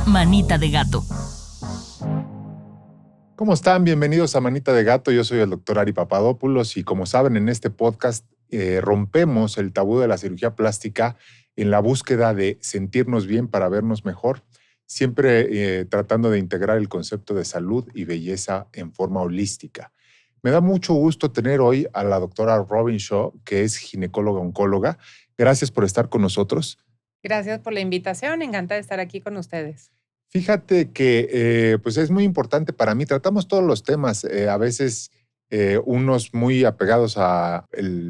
Manita de Gato. ¿Cómo están? Bienvenidos a Manita de Gato. Yo soy el doctor Ari Papadopoulos y como saben, en este podcast rompemos el tabú de la cirugía plástica en la búsqueda de sentirnos bien para vernos mejor, siempre tratando de integrar el concepto de salud y belleza en forma holística. Me da mucho gusto tener hoy a la doctora Robin Shaw, que es ginecóloga oncóloga. Gracias por estar con nosotros. Gracias por la invitación, encantada de estar aquí con ustedes. Fíjate que pues es muy importante para mí. Tratamos todos los temas, a veces unos muy apegados al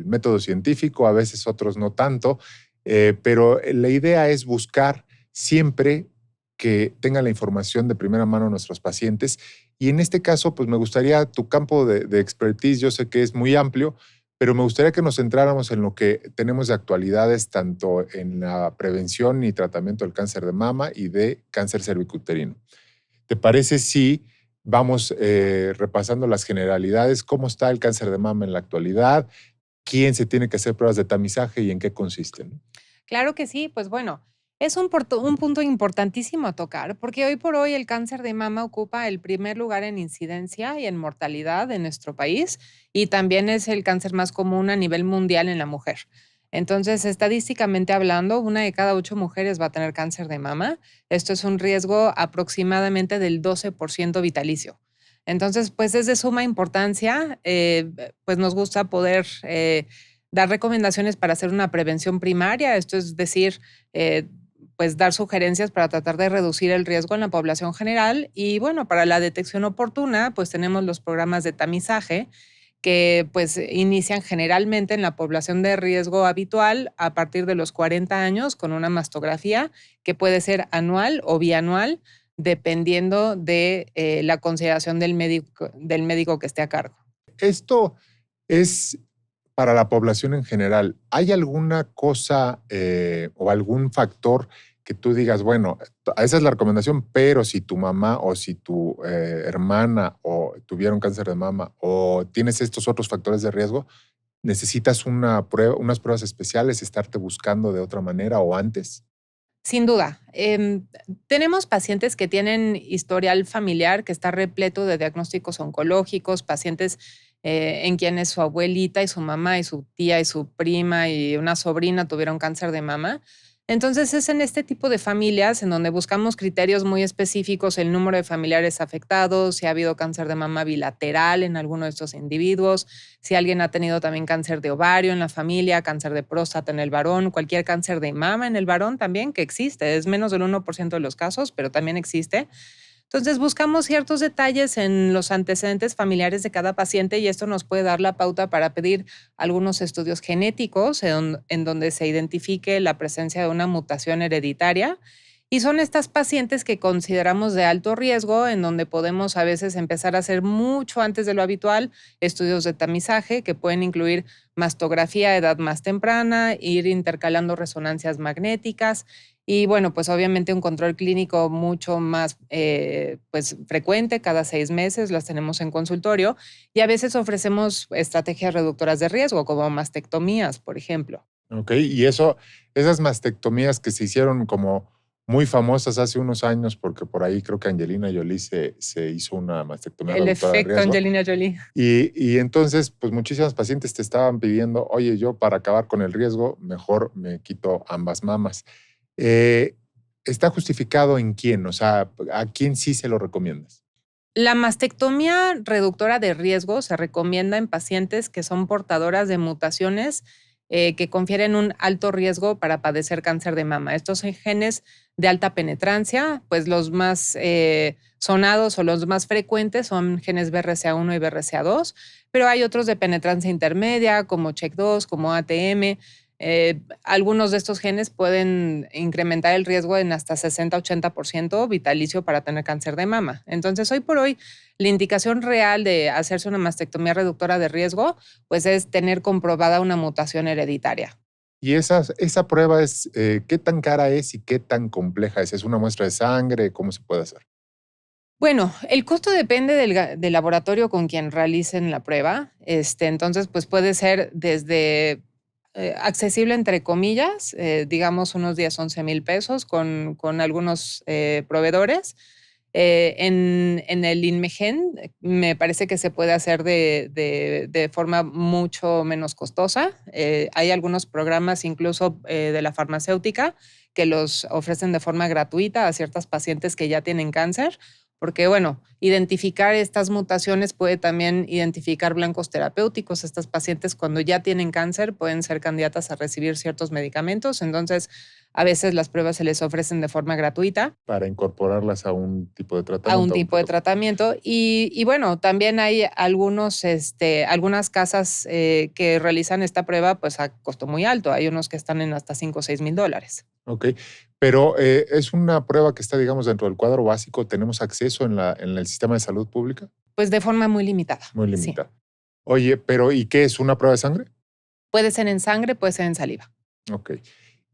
método científico, a veces otros no tanto, pero la idea es buscar siempre que tengan la información de primera mano nuestros pacientes. Y en este caso, pues me gustaría tu campo de expertise, yo sé que es muy amplio, pero me gustaría que nos centráramos en lo que tenemos de actualidades, tanto en la prevención y tratamiento del cáncer de mama y de cáncer cervicuterino. ¿Te parece si vamos repasando las generalidades? ¿Cómo está el cáncer de mama en la actualidad? ¿Quién se tiene que hacer pruebas de tamizaje y en qué consisten? Claro que sí, pues bueno, es un punto importantísimo a tocar, porque hoy por hoy el cáncer de mama ocupa el primer lugar en incidencia y en mortalidad en nuestro país, y también es el cáncer más común a nivel mundial en la mujer. Entonces, estadísticamente hablando, 1 de cada 8 mujeres va a tener cáncer de mama. Esto es un riesgo aproximadamente del 12% vitalicio. Entonces, pues es de suma importancia, pues nos gusta poder dar recomendaciones para hacer una prevención primaria, esto es decir, pues dar sugerencias para tratar de reducir el riesgo en la población general. Y bueno, para la detección oportuna, pues tenemos los programas de tamizaje que pues inician generalmente en la población de riesgo habitual a partir de los 40 años con una mastografía que puede ser anual o bianual, dependiendo de la consideración del médico que esté a cargo. Esto es para la población en general. ¿Hay alguna cosa o algún factor que tú digas, bueno, esa es la recomendación, pero si tu mamá o si tu hermana o tuvieron cáncer de mama o tienes estos otros factores de riesgo, necesitas unas pruebas especiales, estarte buscando de otra manera o antes? Sin duda. Tenemos pacientes que tienen historial familiar que está repleto de diagnósticos oncológicos, pacientes en quienes su abuelita y su mamá y su tía y su prima y una sobrina tuvieron cáncer de mama. Entonces es en este tipo de familias en donde buscamos criterios muy específicos, el número de familiares afectados, si ha habido cáncer de mama bilateral en alguno de estos individuos, si alguien ha tenido también cáncer de ovario en la familia, cáncer de próstata en el varón, cualquier cáncer de mama en el varón también, que existe, es menos del 1% de los casos, pero también existe. Entonces buscamos ciertos detalles en los antecedentes familiares de cada paciente y esto nos puede dar la pauta para pedir algunos estudios genéticos en donde se identifique la presencia de una mutación hereditaria. Y son estas pacientes que consideramos de alto riesgo, en donde podemos a veces empezar a hacer mucho antes de lo habitual estudios de tamizaje que pueden incluir mastografía a edad más temprana, ir intercalando resonancias magnéticas y bueno, pues obviamente un control clínico mucho más pues frecuente, cada 6 meses las tenemos en consultorio y a veces ofrecemos estrategias reductoras de riesgo como mastectomías, por ejemplo. Ok, y esas mastectomías que se hicieron como muy famosas hace unos años, porque por ahí creo que Angelina Jolie se hizo una mastectomía El reductora de efecto riesgo. Angelina Jolie. Y entonces, pues muchísimas pacientes te estaban pidiendo, oye, yo para acabar con el riesgo, mejor me quito ambas mamas. ¿Está justificado en quién? O sea, ¿a quién sí se lo recomiendas? La mastectomía reductora de riesgo se recomienda en pacientes que son portadoras de mutaciones que confieren un alto riesgo para padecer cáncer de mama. Estos son genes de alta penetrancia, pues los más sonados o los más frecuentes son genes BRCA1 y BRCA2, pero hay otros de penetrancia intermedia como CHEK2, como ATM. Algunos de estos genes pueden incrementar el riesgo en hasta 60-80% vitalicio para tener cáncer de mama. Entonces, hoy por hoy, la indicación real de hacerse una mastectomía reductora de riesgo, pues es tener comprobada una mutación hereditaria. Y esa prueba es, ¿qué tan cara es y qué tan compleja es? ¿Es una muestra de sangre? ¿Cómo se puede hacer? Bueno, el costo depende del laboratorio con quien realicen la prueba. Entonces, pues puede ser desde accesible entre comillas, digamos unos 10, 11,000 pesos con algunos proveedores. En el INMEGEN me parece que se puede hacer de forma mucho menos costosa. Hay algunos programas incluso de la farmacéutica que los ofrecen de forma gratuita a ciertas pacientes que ya tienen cáncer, porque bueno, identificar estas mutaciones puede también identificar blancos terapéuticos. Estas pacientes cuando ya tienen cáncer pueden ser candidatas a recibir ciertos medicamentos, entonces a veces las pruebas se les ofrecen de forma gratuita. Para incorporarlas a un tipo de tratamiento. A un tipo de tratamiento. Y bueno, también hay algunas casas que realizan esta prueba pues a costo muy alto. Hay unos que están en hasta $5 o $6,000. Ok, pero es una prueba que está, digamos, dentro del cuadro básico. ¿Tenemos acceso en el sistema de salud pública? Pues de forma muy limitada. Muy limitada. Sí. Oye, pero ¿y qué es una prueba de sangre? Puede ser en sangre, puede ser en saliva. Ok.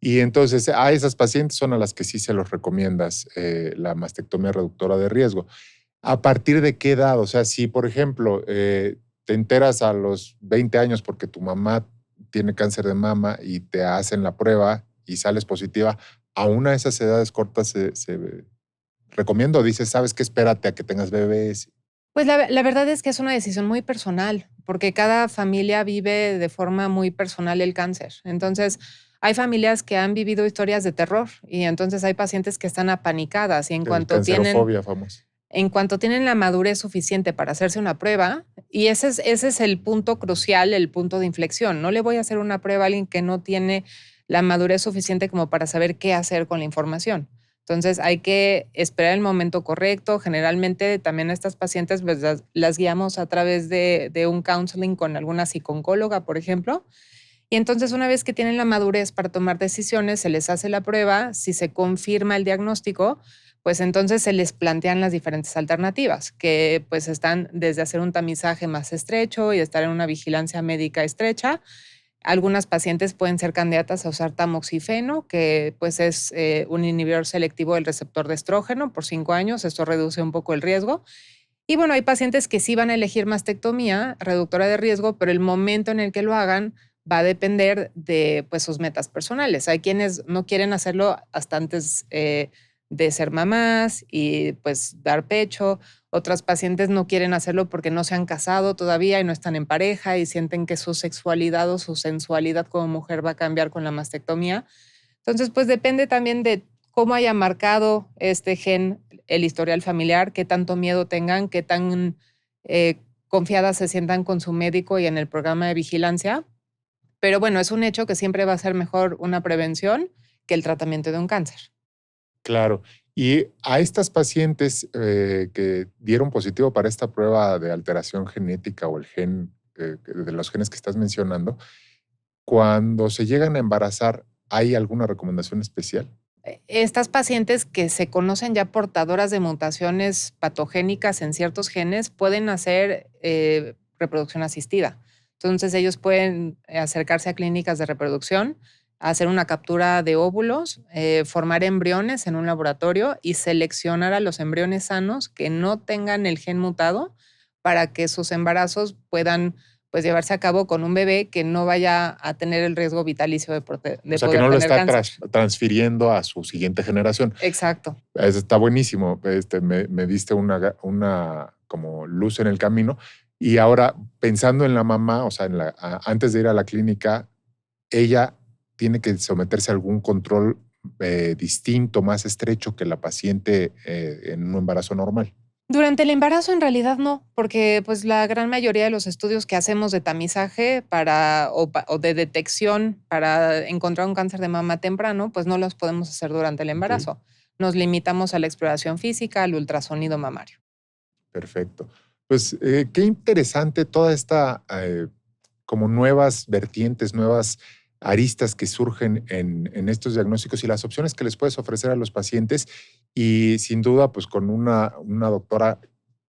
Y entonces a esas pacientes son a las que sí se los recomiendas la mastectomía reductora de riesgo. ¿A partir de qué edad? O sea, si por ejemplo te enteras a los 20 años porque tu mamá tiene cáncer de mama y te hacen la prueba y sales positiva, ¿aún a esas edades cortas se recomienda o dices, sabes qué, espérate a que tengas bebés? Pues la verdad es que es una decisión muy personal, porque cada familia vive de forma muy personal el cáncer. Entonces, hay familias que han vivido historias de terror y entonces hay pacientes que están apanicadas y El cancerofobia famosa. en cuanto tienen la madurez suficiente para hacerse una prueba, y ese es el punto crucial, el punto de inflexión. No le voy a hacer una prueba a alguien que no tiene la madurez suficiente como para saber qué hacer con la información. Entonces hay que esperar el momento correcto. Generalmente también a estas pacientes pues, las guiamos a través de un counseling con alguna psicooncóloga, por ejemplo. Y entonces una vez que tienen la madurez para tomar decisiones, se les hace la prueba. Si se confirma el diagnóstico, pues entonces se les plantean las diferentes alternativas, que pues están desde hacer un tamizaje más estrecho y estar en una vigilancia médica estrecha. Algunas pacientes pueden ser candidatas a usar tamoxifeno, que pues es un inhibidor selectivo del receptor de estrógeno por 5 años. Esto reduce un poco el riesgo. Y bueno, hay pacientes que sí van a elegir mastectomía reductora de riesgo, pero el momento en el que lo hagan va a depender de pues, sus metas personales. Hay quienes no quieren hacerlo hasta antes de ser mamás y pues dar pecho. Otras pacientes no quieren hacerlo porque no se han casado todavía y no están en pareja y sienten que su sexualidad o su sensualidad como mujer va a cambiar con la mastectomía. Entonces, pues depende también de cómo haya marcado este gen el historial familiar, qué tanto miedo tengan, qué tan confiadas se sientan con su médico y en el programa de vigilancia. Pero bueno, es un hecho que siempre va a ser mejor una prevención que el tratamiento de un cáncer. Claro. Y a estas pacientes que dieron positivo para esta prueba de alteración genética o el gen de los genes que estás mencionando, cuando se llegan a embarazar, ¿hay alguna recomendación especial? Estas pacientes que se conocen ya portadoras de mutaciones patogénicas en ciertos genes pueden hacer reproducción asistida. Entonces ellos pueden acercarse a clínicas de reproducción, hacer una captura de óvulos, formar embriones en un laboratorio y seleccionar a los embriones sanos que no tengan el gen mutado para que sus embarazos puedan pues, llevarse a cabo con un bebé que no vaya a tener el riesgo vitalicio de poder O sea, que no lo tener está cáncer. transfiriendo a su siguiente generación. Exacto. Eso está buenísimo. Me diste una como luz en el camino. Y ahora, pensando en la mamá, o sea, antes de ir a la clínica, ella tiene que someterse a algún control distinto, más estrecho que la paciente en un embarazo normal. Durante el embarazo en realidad no, porque pues la gran mayoría de los estudios que hacemos de tamizaje o de detección para encontrar un cáncer de mama temprano, pues no los podemos hacer durante el embarazo. Okay. Nos limitamos a la exploración física, al ultrasonido mamario. Perfecto. Pues qué interesante toda esta como nuevas vertientes, nuevas aristas que surgen en estos diagnósticos y las opciones que les puedes ofrecer a los pacientes y sin duda pues con una doctora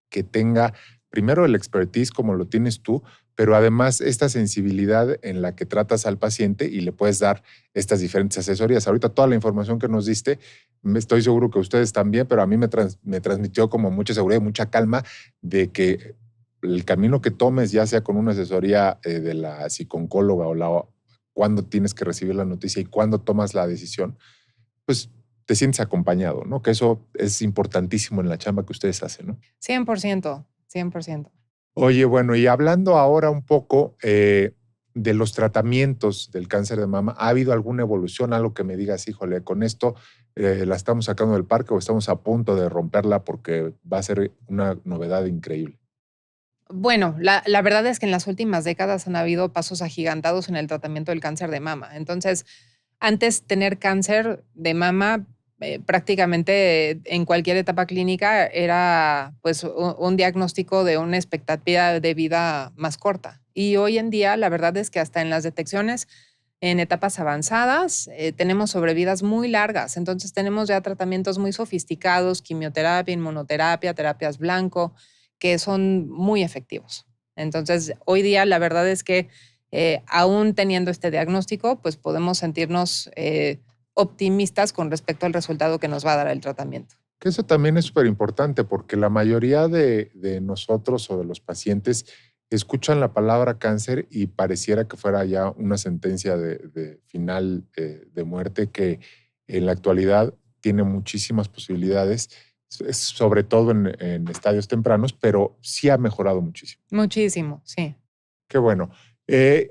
que tenga primero el expertise como lo tienes tú, pero además esta sensibilidad en la que tratas al paciente y le puedes dar estas diferentes asesorías. Ahorita toda la información que nos diste, estoy seguro que ustedes también, pero a mí me transmitió como mucha seguridad y mucha calma de que el camino que tomes, ya sea con una asesoría de la psicooncóloga o la cuándo tienes que recibir la noticia y cuándo tomas la decisión, pues te sientes acompañado, ¿no? Que eso es importantísimo en la chamba que ustedes hacen, ¿no? 100%, 100%. Oye, bueno, y hablando ahora un poco de los tratamientos del cáncer de mama, ¿ha habido alguna evolución? Algo que me digas, híjole, con esto la estamos sacando del parque o estamos a punto de romperla porque va a ser una novedad increíble. Bueno, la verdad es que en las últimas décadas han habido pasos agigantados en el tratamiento del cáncer de mama. Entonces, antes tener cáncer de mama, prácticamente en cualquier etapa clínica era pues un diagnóstico de una expectativa de vida más corta. Y hoy en día, la verdad es que hasta en las detecciones en etapas avanzadas tenemos sobrevidas muy largas. Entonces, tenemos ya tratamientos muy sofisticados, quimioterapia, inmunoterapia, terapias blanco, que son muy efectivos. Entonces, hoy día la verdad es que aún teniendo este diagnóstico, pues podemos sentirnos optimistas con respecto al resultado que nos va a dar el tratamiento. Que eso también es súper importante porque la mayoría de nosotros o de los pacientes escuchan la palabra cáncer y pareciera que fuera ya una sentencia de final de muerte que en la actualidad tiene muchísimas posibilidades, sobre todo en estadios tempranos, pero sí ha mejorado muchísimo. Muchísimo, sí. Qué bueno.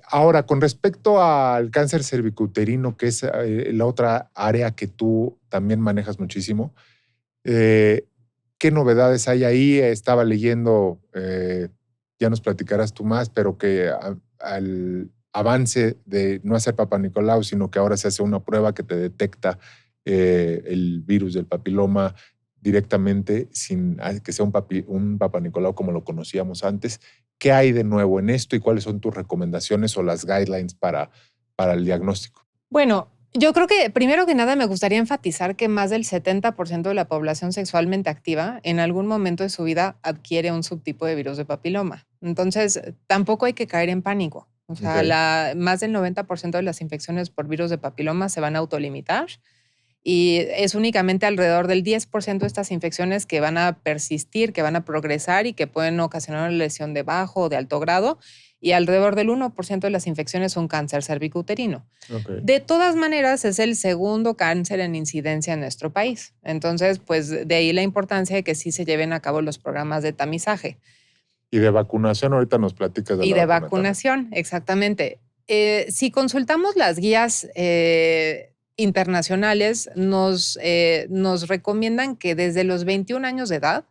Ahora, con respecto al cáncer cervicouterino, que es la otra área que tú también manejas muchísimo, ¿qué novedades hay ahí? Estaba leyendo, ya nos platicarás tú más, pero que al avance de no hacer Papa Nicolau, sino que ahora se hace una prueba que te detecta el virus del papiloma directamente sin que sea un Papa Nicolau como lo conocíamos antes. ¿Qué hay de nuevo en esto y cuáles son tus recomendaciones o las guidelines para el diagnóstico? Bueno, yo creo que primero que nada me gustaría enfatizar que más del 70% de la población sexualmente activa en algún momento de su vida adquiere un subtipo de virus de papiloma. Entonces, tampoco hay que caer en pánico. O sea, Okay. más del 90% de las infecciones por virus de papiloma se van a autolimitar y es únicamente alrededor del 10% de estas infecciones que van a persistir, que van a progresar y que pueden ocasionar una lesión de bajo o de alto grado, y alrededor del 1% de las infecciones son cáncer cervicouterino. Okay. De todas maneras, es el segundo cáncer en incidencia en nuestro país. Entonces, pues de ahí la importancia de que sí se lleven a cabo los programas de tamizaje. Y de vacunación, ahorita nos platicas de Y la de vacuna también. vacunación, exactamente. Si consultamos las guías internacionales, nos recomiendan que desde los 21 años de edad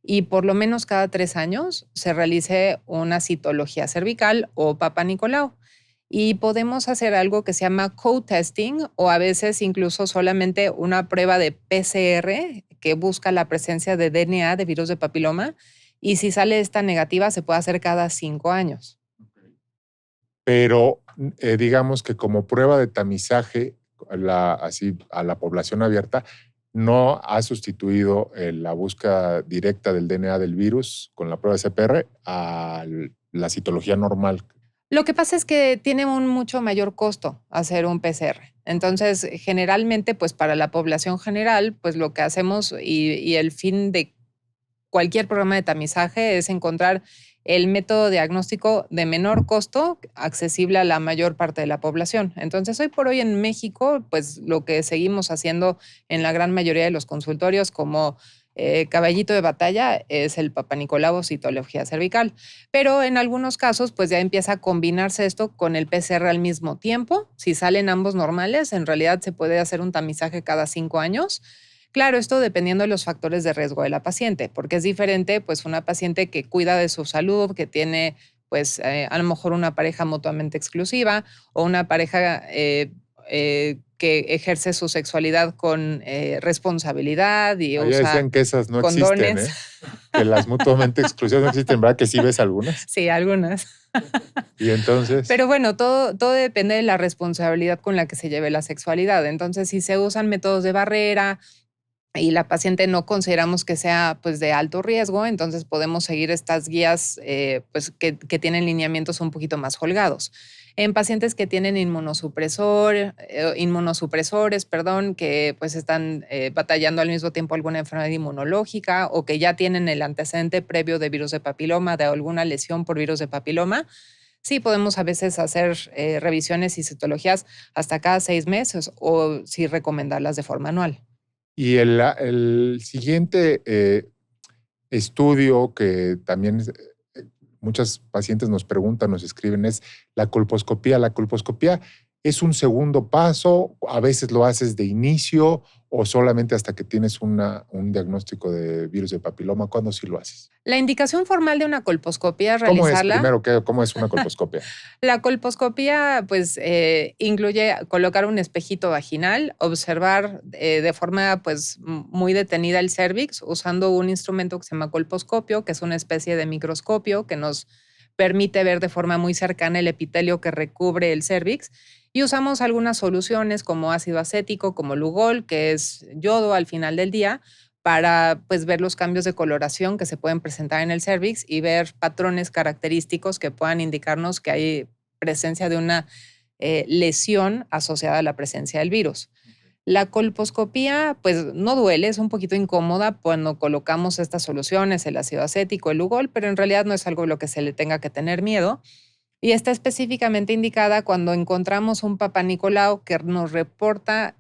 y por lo menos cada 3 años se realice una citología cervical o Papa Nicolau. Y podemos hacer algo que se llama co-testing o a veces incluso solamente una prueba de PCR que busca la presencia de DNA de virus de papiloma. Y si sale esta negativa, se puede hacer cada 5 años. Pero digamos que como prueba de tamizaje así, a la población abierta, no ha sustituido la búsqueda directa del DNA del virus con la prueba de CPR a la citología normal. Lo que pasa es que tiene un mucho mayor costo hacer un PCR. Entonces, generalmente, pues para la población general, pues lo que hacemos y el fin de cualquier programa de tamizaje es encontrar el método diagnóstico de menor costo, accesible a la mayor parte de la población. Entonces, hoy por hoy en México, pues lo que seguimos haciendo en la gran mayoría de los consultorios como caballito de batalla es el Papa Nicolau o citología cervical. Pero en algunos casos, pues ya empieza a combinarse esto con el PCR al mismo tiempo. Si salen ambos normales, en realidad se puede hacer un tamizaje cada 5 años. Claro, esto dependiendo de los factores de riesgo de la paciente, porque es diferente, pues, una paciente que cuida de su salud, que tiene, pues, a lo mejor una pareja mutuamente exclusiva o una pareja que ejerce su sexualidad con responsabilidad y Allá usa decían que esas no existen, condones. ¿eh? Que las mutuamente exclusivas no existen, ¿verdad? Que sí ves algunas. Sí, algunas. Y entonces, Pero bueno, todo depende de la responsabilidad con la que se lleve la sexualidad. Entonces, si se usan métodos de barrera y la paciente no consideramos que sea pues de alto riesgo, entonces podemos seguir estas guías pues que tienen lineamientos un poquito más holgados. En pacientes que tienen inmunosupresores, perdón, que pues están batallando al mismo tiempo alguna enfermedad inmunológica o que ya tienen el antecedente previo de virus de papiloma, de alguna lesión por virus de papiloma, Sí, podemos a veces hacer revisiones y citologías hasta cada 6 meses o sí recomendarlas de forma anual. Y el siguiente estudio que también muchas pacientes nos preguntan, nos escriben, es la colposcopía. La colposcopía es un segundo paso, a veces lo haces de inicio o solamente hasta que tienes un diagnóstico de virus de papiloma. ¿Cuándo sí lo haces? La indicación formal de una colposcopía es ¿Cómo es realizarla. primero? ¿Cómo es una colposcopia? La colposcopía, pues, incluye colocar un espejito vaginal, observar de forma, pues, muy detenida el cérvix usando un instrumento que se llama colposcopio, que es una especie de microscopio que nos permite ver de forma muy cercana el epitelio que recubre el cérvix. Y usamos algunas soluciones como ácido acético, como Lugol, que es yodo al final del día, para pues, ver los cambios de coloración que se pueden presentar en el cérvix y ver patrones característicos que puedan indicarnos que hay presencia de una lesión asociada a la presencia del virus. La colposcopía, pues no duele, es un poquito incómoda cuando colocamos estas soluciones, el ácido acético, el Lugol, pero en realidad no es algo de lo que se le tenga que tener miedo. Y está específicamente indicada cuando encontramos un Papá Nicolau que nos reporta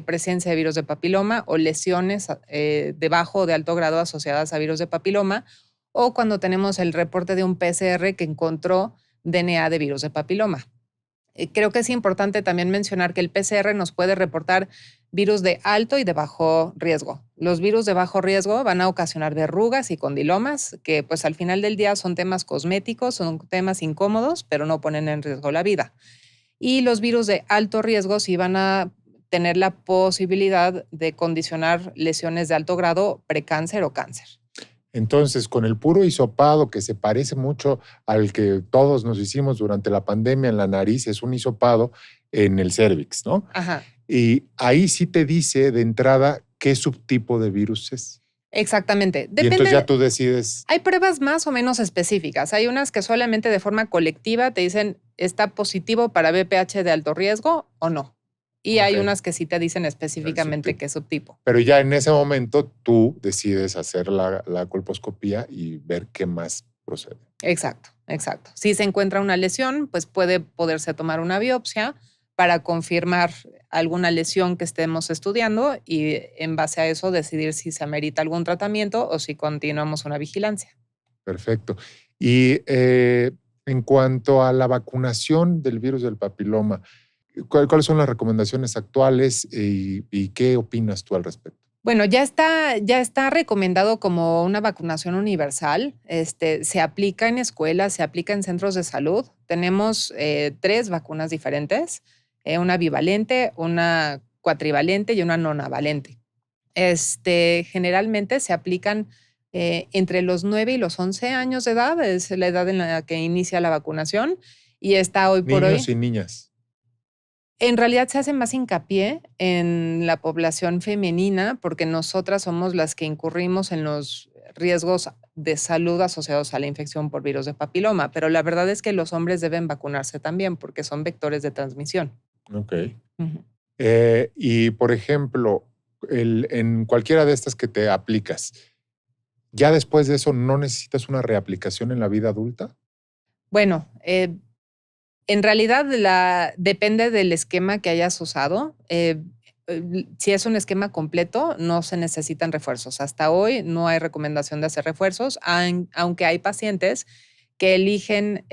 presencia de virus de papiloma o lesiones de bajo o de alto grado asociadas a virus de papiloma, o cuando tenemos el reporte de un PCR que encontró DNA de virus de papiloma. Creo que es importante también mencionar que el PCR nos puede reportar virus de alto y de bajo riesgo. Los virus de bajo riesgo van a ocasionar verrugas y condilomas, que pues al final del día son temas cosméticos, son temas incómodos, pero no ponen en riesgo la vida. Y los virus de alto riesgo sí van a tener la posibilidad de condicionar lesiones de alto grado, precáncer o cáncer. Entonces, con el puro hisopado, que se parece mucho al que todos nos hicimos durante la pandemia en la nariz, es un hisopado en el cérvix, ¿no? Ajá. Y ahí sí te dice de entrada qué subtipo de virus es. Exactamente. Y entonces ya tú decides. Hay pruebas más o menos específicas. Hay unas que solamente de forma colectiva te dicen está positivo para BPH de alto riesgo o no. Y hay unas que sí te dicen específicamente qué subtipo. Pero ya en ese momento tú decides hacer la colposcopía y ver qué más procede. Exacto. Si se encuentra una lesión, pues puede poderse tomar una biopsia para confirmar alguna lesión que estemos estudiando y en base a eso decidir si se amerita algún tratamiento o si continuamos una vigilancia. Perfecto. Y en cuanto a la vacunación del virus del papiloma, ¿cuáles son las recomendaciones actuales y qué opinas tú al respecto? Bueno, ya está recomendado como una vacunación universal. Se aplica en escuelas, se aplica en centros de salud. Tenemos 3 vacunas diferentes, una bivalente, una cuatrivalente y una nonavalente. Generalmente se aplican entre los 9 y los 11 años de edad, es la edad en la que inicia la vacunación y está hoy por hoy. Niños y niñas. En realidad se hace más hincapié en la población femenina porque nosotras somos las que incurrimos en los riesgos de salud asociados a la infección por virus de papiloma, pero la verdad es que los hombres deben vacunarse también porque son vectores de transmisión. Ok. Y, por ejemplo, en cualquiera de estas que te aplicas, ¿ya después de eso no necesitas una reaplicación en la vida adulta? Bueno, en realidad depende del esquema que hayas usado. Si es un esquema completo, no se necesitan refuerzos. Hasta hoy no hay recomendación de hacer refuerzos, aunque hay pacientes que eligen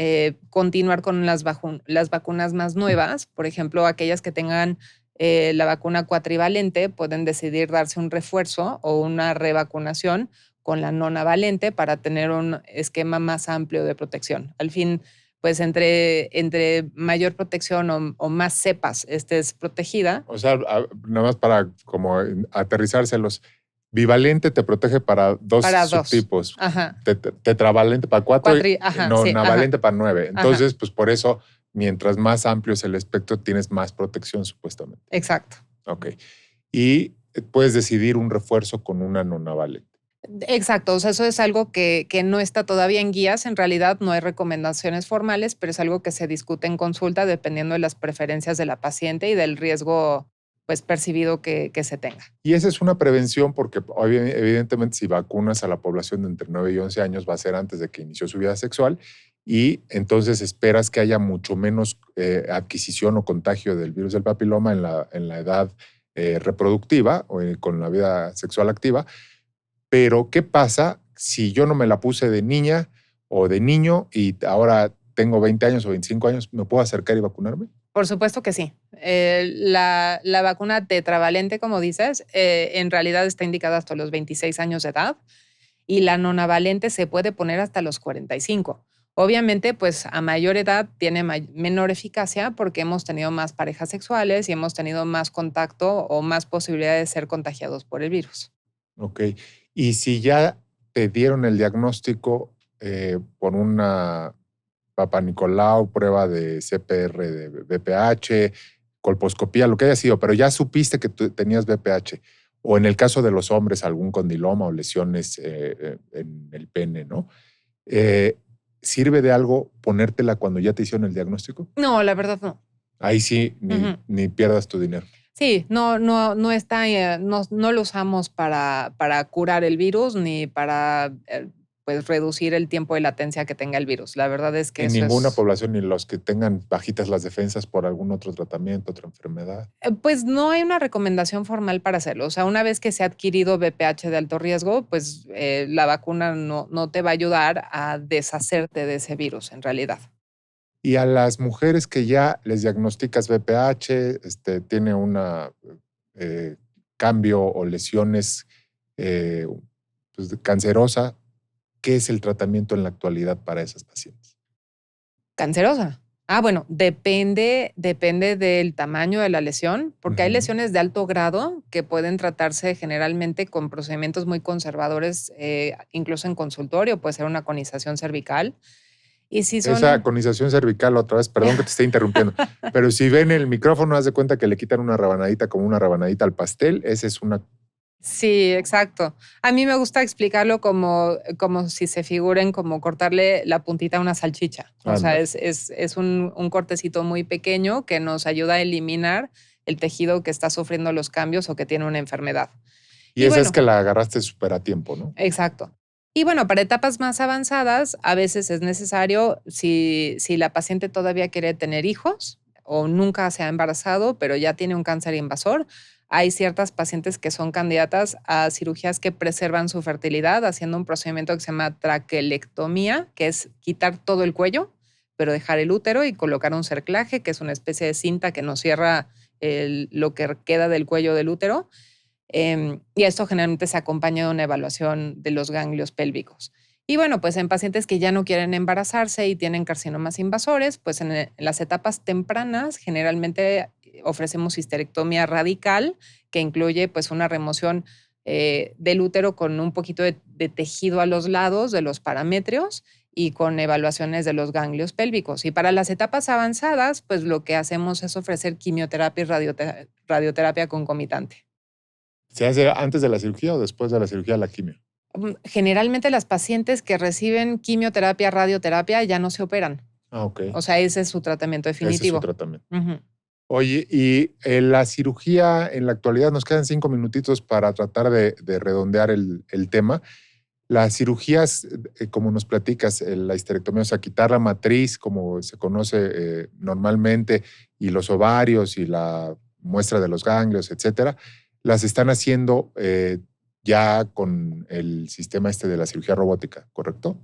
continuar con las vacunas más nuevas. Por ejemplo, aquellas que tengan la vacuna cuatrivalente pueden decidir darse un refuerzo o una revacunación con la nonavalente para tener un esquema más amplio de protección. Al fin, pues entre mayor protección o más cepas estés protegida. O sea, nada más para como aterrizárselos. Bivalente te protege para dos subtipos. Ajá. Tetravalente para 4 y nonavalente sí, para 9. Entonces, pues por eso, mientras más amplio es el espectro, tienes más protección supuestamente. Exacto. Ok. Y puedes decidir un refuerzo con una nonavalente. Exacto, o sea, eso es algo que no está todavía en guías, en realidad no hay recomendaciones formales, pero es algo que se discute en consulta dependiendo de las preferencias de la paciente y del riesgo pues percibido que se tenga. Y esa es una prevención porque evidentemente si vacunas a la población de entre 9 y 11 años va a ser antes de que inició su vida sexual y entonces esperas que haya mucho menos adquisición o contagio del virus del papiloma en la edad reproductiva o con la vida sexual activa. Pero, ¿qué pasa si yo no me la puse de niña o de niño y ahora tengo 20 años o 25 años? ¿Me puedo acercar y vacunarme? Por supuesto que sí. La vacuna tetravalente, como dices, en realidad está indicada hasta los 26 años de edad y la nonavalente se puede poner hasta los 45. Obviamente, pues a mayor edad tiene menor eficacia porque hemos tenido más parejas sexuales y hemos tenido más contacto o más posibilidad de ser contagiados por el virus. Ok. Y si ya te dieron el diagnóstico por una Papa Nicolau, prueba de CPR, de BPH, colposcopía, lo que haya sido, pero ya supiste que tú tenías BPH, o en el caso de los hombres, algún condiloma o lesiones en el pene, ¿no? Eh, ¿Sirve de algo ponértela cuando ya te hicieron el diagnóstico? No, la verdad no. Ahí sí, Ujú. ni pierdas tu dinero. Sí, no está, no lo usamos para curar el virus ni para pues reducir el tiempo de latencia que tenga el virus. La verdad es que En eso ninguna es, población, ni los que tengan bajitas las defensas por algún otro tratamiento, otra enfermedad. pues no hay una recomendación formal para hacerlo. O sea, una vez que se ha adquirido BPH de alto riesgo, pues la vacuna no te va a ayudar a deshacerte de ese virus en realidad. Y a las mujeres que ya les diagnosticas BPH, tiene una eh, cambio o lesiones eh, pues, cancerosa, ¿qué es el tratamiento en la actualidad para esas pacientes? Cancerosa. Bueno, depende del tamaño de la lesión, porque hay Ujú. lesiones de alto grado que pueden tratarse generalmente con procedimientos muy conservadores, incluso en consultorio, puede ser una conización cervical. Y si Esa son, conización cervical, otra vez, perdón que te esté interrumpiendo, pero si ven el micrófono, haz de cuenta que le quitan una rabanadita como una rabanadita al pastel, esa es una... sí, exacto. A mí me gusta explicarlo como si se figuren como cortarle la puntita a una salchicha. O sea, Ándale. es un cortecito muy pequeño que nos ayuda a eliminar el tejido que está sufriendo los cambios o que tiene una enfermedad. Y Y esa es bueno, que la agarraste súper a tiempo, ¿no? exacto. Y bueno, para etapas más avanzadas, a veces es necesario, si la paciente todavía quiere tener hijos o nunca se ha embarazado, pero ya tiene un cáncer invasor, hay ciertas pacientes que son candidatas a cirugías que preservan su fertilidad, haciendo un procedimiento que se llama traquelectomía, que es quitar todo el cuello, pero dejar el útero y colocar un cerclaje, que es una especie de cinta que nos cierra lo que queda del cuello del útero. Y esto generalmente se acompaña de una evaluación de los ganglios pélvicos. Y bueno, pues en pacientes que ya no quieren embarazarse y tienen carcinomas invasores, pues en las etapas tempranas generalmente ofrecemos histerectomía radical, que incluye pues una remoción del útero con un poquito de tejido a los lados de los paramétrios y con evaluaciones de los ganglios pélvicos. Y para las etapas avanzadas, pues lo que hacemos es ofrecer quimioterapia y radioterapia concomitante. ¿Se hace antes de la cirugía o después de la cirugía la quimio? Generalmente las pacientes que reciben quimioterapia, radioterapia ya no se operan. Ah, ok. O sea, ese es su tratamiento Ese es su definitivo. tratamiento. Ujú. Oye, y la cirugía en la actualidad, nos quedan 5 minutitos para tratar de redondear el tema. Las cirugías, como nos platicas, la histerectomía, o sea, quitar la matriz, como se conoce normalmente, y los ovarios y la muestra de los ganglios, etcétera, las están haciendo ya con el sistema de la cirugía robótica, ¿correcto?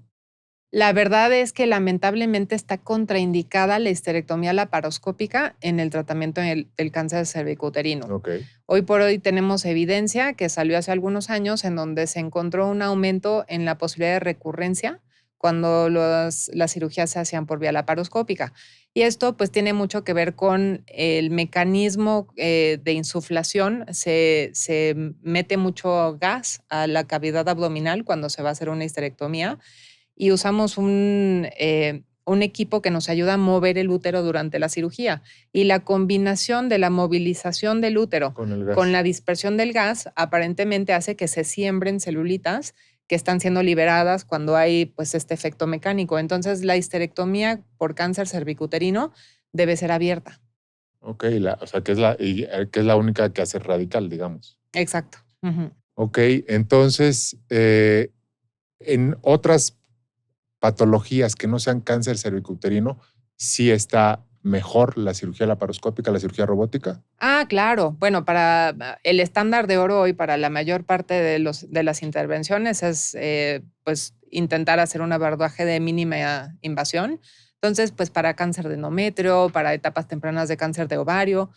La verdad es que lamentablemente está contraindicada la histerectomía laparoscópica en el tratamiento del cáncer cervicouterino. Ok. Hoy por hoy tenemos evidencia que salió hace algunos años en donde se encontró un aumento en la posibilidad de recurrencia cuando las cirugías se hacían por vía laparoscópica. Y esto pues tiene mucho que ver con el mecanismo de insuflación. Se mete mucho gas a la cavidad abdominal cuando se va a hacer una histerectomía y usamos un equipo que nos ayuda a mover el útero durante la cirugía. Y la combinación de la movilización del útero Con el con gas. la dispersión del gas aparentemente hace que se siembren celulitas que están siendo liberadas cuando hay pues este efecto mecánico. Entonces la histerectomía por cáncer cervicuterino debe ser abierta. Ok, o sea, que es la única que hace radical, digamos. Exacto. Ujú. Ok, entonces, en otras patologías que no sean cáncer cervicouterino, sí está mejor la cirugía laparoscópica, la cirugía robótica? Claro. Bueno, para el estándar de oro hoy para la mayor parte de las intervenciones es pues intentar hacer un abordaje de mínima invasión. Entonces, pues para cáncer de endometrio, para etapas tempranas de cáncer de ovario,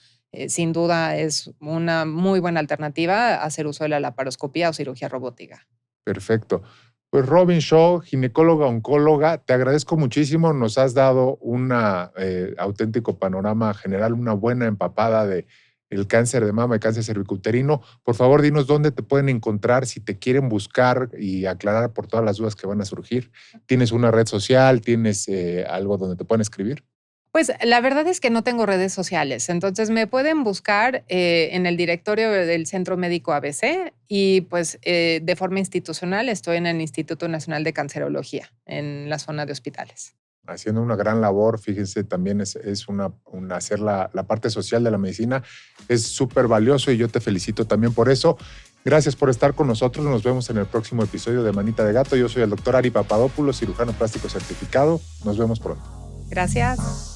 sin duda es una muy buena alternativa hacer uso de la laparoscopía o cirugía robótica. Perfecto. Pues Robin Shaw, ginecóloga, oncóloga, te agradezco muchísimo. Nos has dado un auténtico panorama general, una buena empapada de el cáncer de mama y cáncer cervicouterino. Por favor, dinos dónde te pueden encontrar si te quieren buscar y aclarar por todas las dudas que van a surgir. ¿Tienes una red social? ¿Tienes algo donde te pueden escribir? Pues la verdad es que no tengo redes sociales, entonces me pueden buscar en el directorio del Centro Médico ABC y pues de forma institucional estoy en el Instituto Nacional de Cancerología, en la zona de hospitales. Haciendo una gran labor, fíjense, también es hacer la parte social de la medicina, es súper valioso y yo te felicito también por eso. Gracias por estar con nosotros, nos vemos en el próximo episodio de Manita de Gato. Yo soy el doctor Ari Papadopoulos, cirujano plástico certificado. Nos vemos pronto. Gracias.